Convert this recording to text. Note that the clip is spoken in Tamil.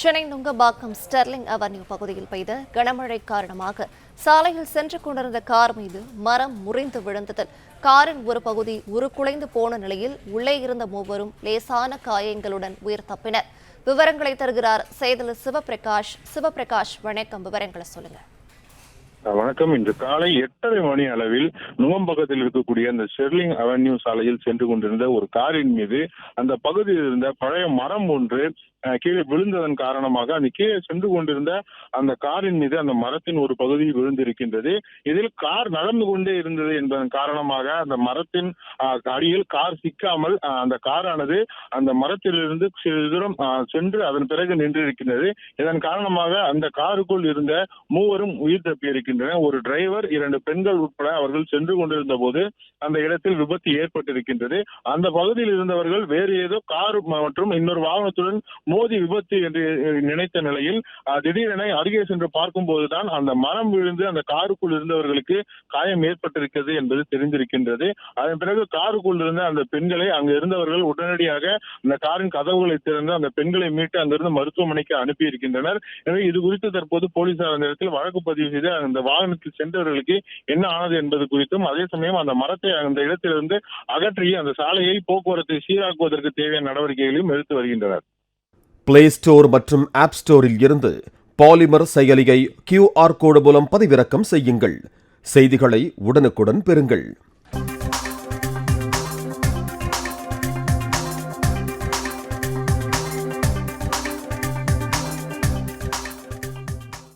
சென்னை நுங்கம்பாக்கம் ஸ்டெர்லிங் அவென்யூ பகுதியில் பெய்த கனமழை காரணமாக சாலையில் சென்று கொண்டிருந்த கார் மீது மரம் முறிந்து விழுந்ததில் காரின் ஒரு பகுதி உருக்குலைந்து போன நிலையில் உள்ளே இருந்த மூவரும் லேசான காயங்களுடன் உயிர் தப்பினர். விவரங்களை தருகிறார் செய்தியாளர் சிவபிரகாஷ். வணக்கம், விவரங்களை சொல்லுங்க. வணக்கம். இன்று காலை 8:30 மணி அளவில் நுங்கம்பாக்கத்தில் இருக்கக்கூடிய அந்த ஸ்டெர்லிங் அவென்யூ சாலையில் சென்று கொண்டிருந்த ஒரு காரின் மீது அந்த பகுதியில் இருந்த பழைய மரம் ஒன்று கீழே விழுந்ததன் காரணமாக அந்த கீழே சென்று கொண்டிருந்த அந்த காரின் மீது அந்த மரத்தின் ஒரு பகுதி விழுந்திருக்கின்றது. இதில் கார் நடந்து கொண்டே இருந்தது என்பதன் காரணமாக அந்த மரத்தின் அடியில் கார் சிக்காமல் அந்த காரானது அந்த மரத்திலிருந்து சிறிது தூரம் சென்று அதன் பிறகு நின்றிருக்கின்றது. இதன் காரணமாக அந்த காருக்குள் இருந்த மூவரும் உயிர் தப்பியிருக்கின்றனர். ஒரு டிரைவர், 2 பெண்கள் உட்பட அவர்கள் சென்று கொண்டிருந்த போது அந்த இடத்தில் விபத்து ஏற்பட்டிருக்கின்றது. அந்த பகுதியில் இருந்தவர்கள் வேறு ஏதோ கார் மற்றும் இன்னொரு வாகனத்துடன் மோதி விபத்து என்று நினைத்த நிலையில் திடீரென அருகே சென்று பார்க்கும் போதுதான் அந்த மரம் விழுந்து அந்த காருக்குள் இருந்தவர்களுக்கு காயம் ஏற்பட்டிருக்கிறது என்பது தெரிந்திருக்கின்றது. அதன் பிறகு காருக்குள் இருந்த அந்த பெண்களை அங்கு இருந்தவர்கள் உடனடியாக அந்த காரின் கதவுகளை திறந்து அந்த பெண்களை மீட்டு அங்கிருந்து மருத்துவமனைக்கு அனுப்பியிருக்கின்றனர். எனவே இது குறித்து தற்போது போலீசார் அந்த இடத்தில் வழக்கு பதிவு செய்து அந்த வாகனத்தில் சென்றவர்களுக்கு என்ன ஆனது என்பது குறித்தும், அதே சமயம் அந்த மரத்தை அந்த இடத்திலிருந்து அகற்றி அந்த சாலையை போக்குவரத்தை சீராக்குவதற்கு தேவையான நடவடிக்கைகளையும் எடுத்து வருகின்றனர். பிளே ஸ்டோர் மற்றும் ஆப் ஸ்டோரில் இருந்து பாலிமர் செயலியை QR கோடு மூலம் பதிவிறக்கம் செய்யுங்கள். செய்திகளை உடனுக்குடன் பெறுங்கள்.